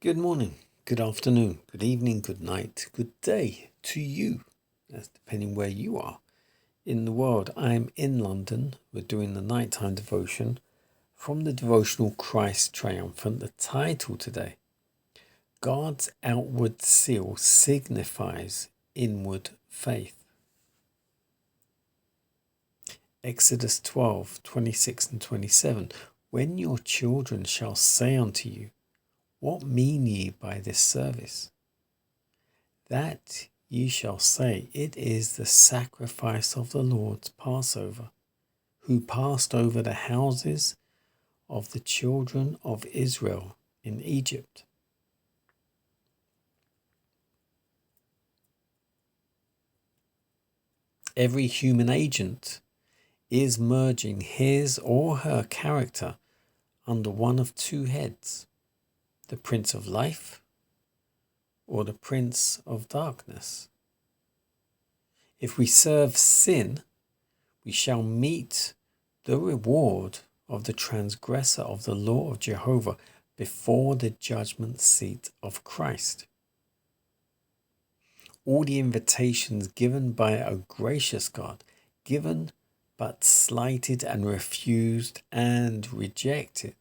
Good morning, good afternoon, good evening, good night, good day to you. That's depending where you are in the world. I'm in London. We're doing the nighttime devotion from the devotional Christ Triumphant. The title today, God's outward seal signifies inward faith. Exodus 12:26 and 27. When your children shall say unto you, what mean ye by this service? That ye shall say, it is the sacrifice of the Lord's Passover, who passed over the houses of the children of Israel in Egypt. Every human agent is merging his or her character under one of two heads, the Prince of Life or the Prince of Darkness. If we serve sin, we shall meet the reward of the transgressor of the law of Jehovah before the judgment seat of Christ. All the invitations given by a gracious God, given but slighted and refused and rejected,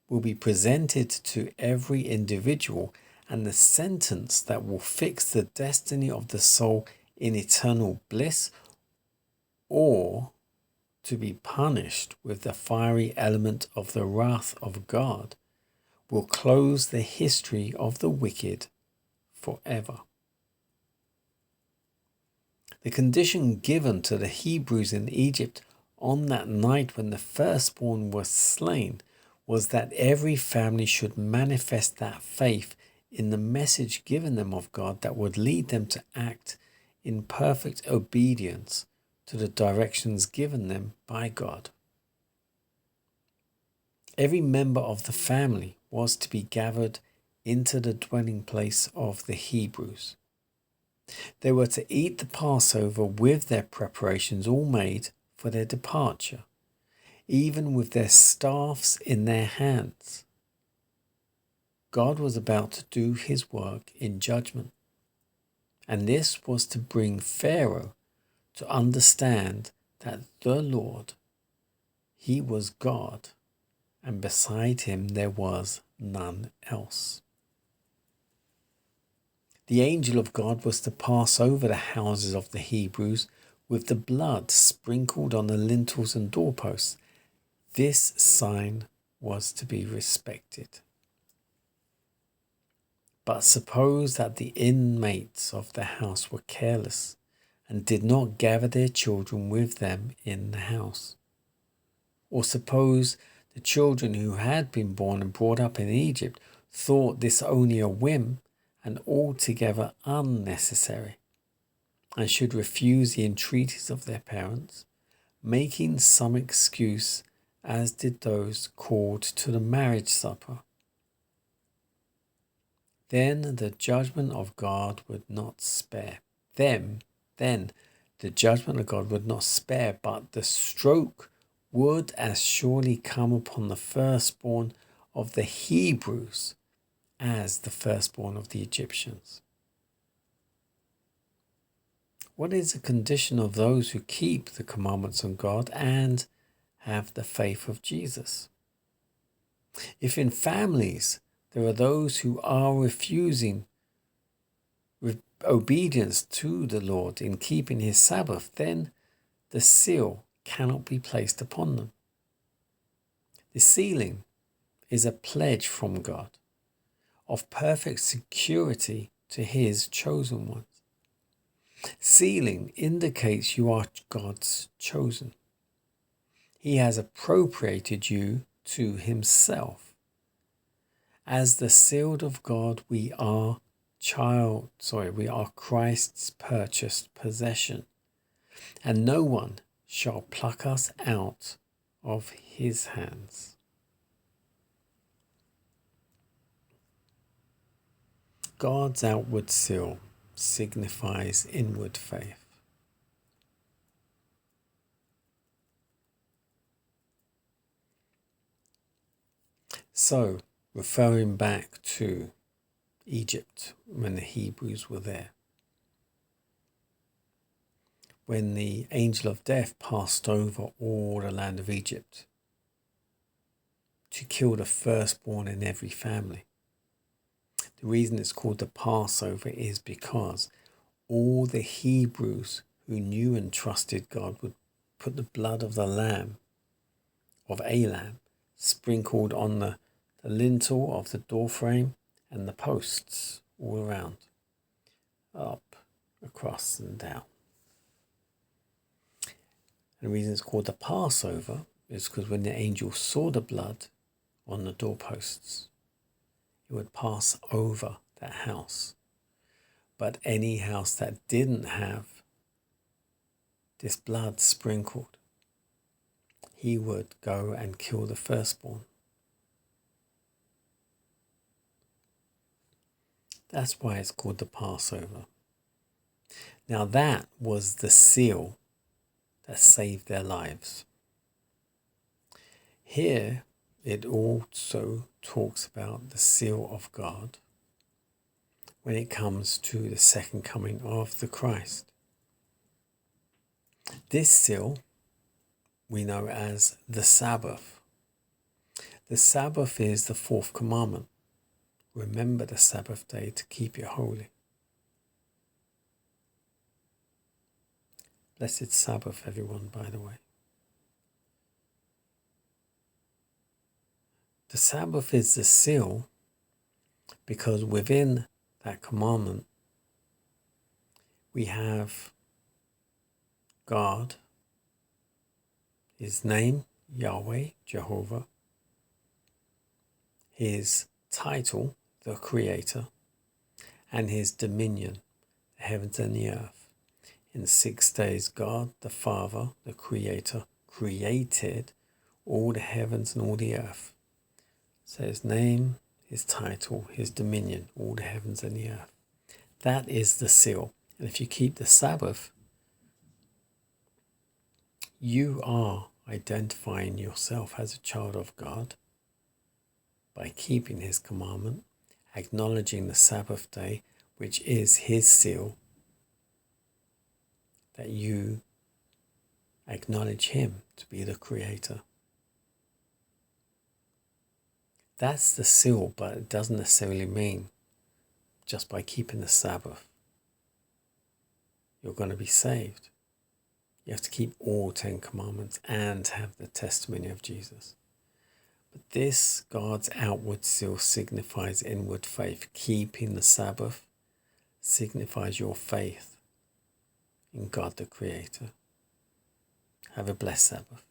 will be presented to every individual, and the sentence that will fix the destiny of the soul in eternal bliss or to be punished with the fiery element of the wrath of God will close the history of the wicked forever. The condition given to the Hebrews in Egypt on that night when the firstborn was slain was that every family should manifest that faith in the message given them of God that would lead them to act in perfect obedience to the directions given them by God. Every member of the family was to be gathered into the dwelling place of the Hebrews. They were to eat the Passover with their preparations all made for their departure, even with their staffs in their hands. God was about to do his work in judgment, and this was to bring Pharaoh to understand that the Lord, he was God, and beside him there was none else. The angel of God was to pass over the houses of the Hebrews with the blood sprinkled on the lintels and doorposts. This sign was to be respected. But suppose that the inmates of the house were careless and did not gather their children with them in the house. Or suppose the children who had been born and brought up in Egypt thought this only a whim and altogether unnecessary, and should refuse the entreaties of their parents, making some excuse, as did those called to the marriage supper. Then the judgment of God would not spare them. Then the judgment of God would not spare, but the stroke would as surely come upon the firstborn of the Hebrews as the firstborn of the Egyptians. What is the condition of those who keep the commandments of God and have the faith of Jesus? If in families there are those who are refusing obedience to the Lord in keeping his Sabbath, then the seal cannot be placed upon them. The sealing is a pledge from God of perfect security to his chosen ones. Sealing indicates you are God's chosen. He has appropriated you to himself. As the sealed of God, we are Christ's purchased possession, and no one shall pluck us out of his hands. God's outward seal signifies inward faith. So, referring back to Egypt when the Hebrews were there. When the angel of death passed over all the land of Egypt to kill the firstborn in every family. The reason it's called the Passover is because all the Hebrews who knew and trusted God would put the blood of a lamb, sprinkled on the lintel of the doorframe and the posts all around, up, across and down. And the reason it's called the Passover is because when the angel saw the blood on the doorposts, it would pass over that house. But any house that didn't have this blood sprinkled, he would go and kill the firstborn. That's why it's called the Passover. Now that was the seal that saved their lives. Here it also talks about the seal of God when it comes to the second coming of the Christ. This seal we know as the Sabbath. The Sabbath is the fourth commandment. Remember the Sabbath day to keep it holy. Blessed Sabbath, everyone, by the way. The Sabbath is the seal because within that commandment we have God, his name, Yahweh, Jehovah, his title, the Creator, and his dominion, the heavens and the earth. In 6 days, God, the Father, the Creator, created all the heavens and all the earth. So his name, his title, his dominion, all the heavens and the earth. That is the seal. And if you keep the Sabbath, you are identifying yourself as a child of God by keeping his commandment, acknowledging the Sabbath day, which is his seal, that you acknowledge him to be the Creator. That's the seal, but it doesn't necessarily mean just by keeping the Sabbath you're going to be saved. You have to keep all 10 commandments and have the testimony of Jesus. But this, God's outward seal, signifies inward faith. Keeping the Sabbath signifies your faith in God the Creator. Have a blessed Sabbath.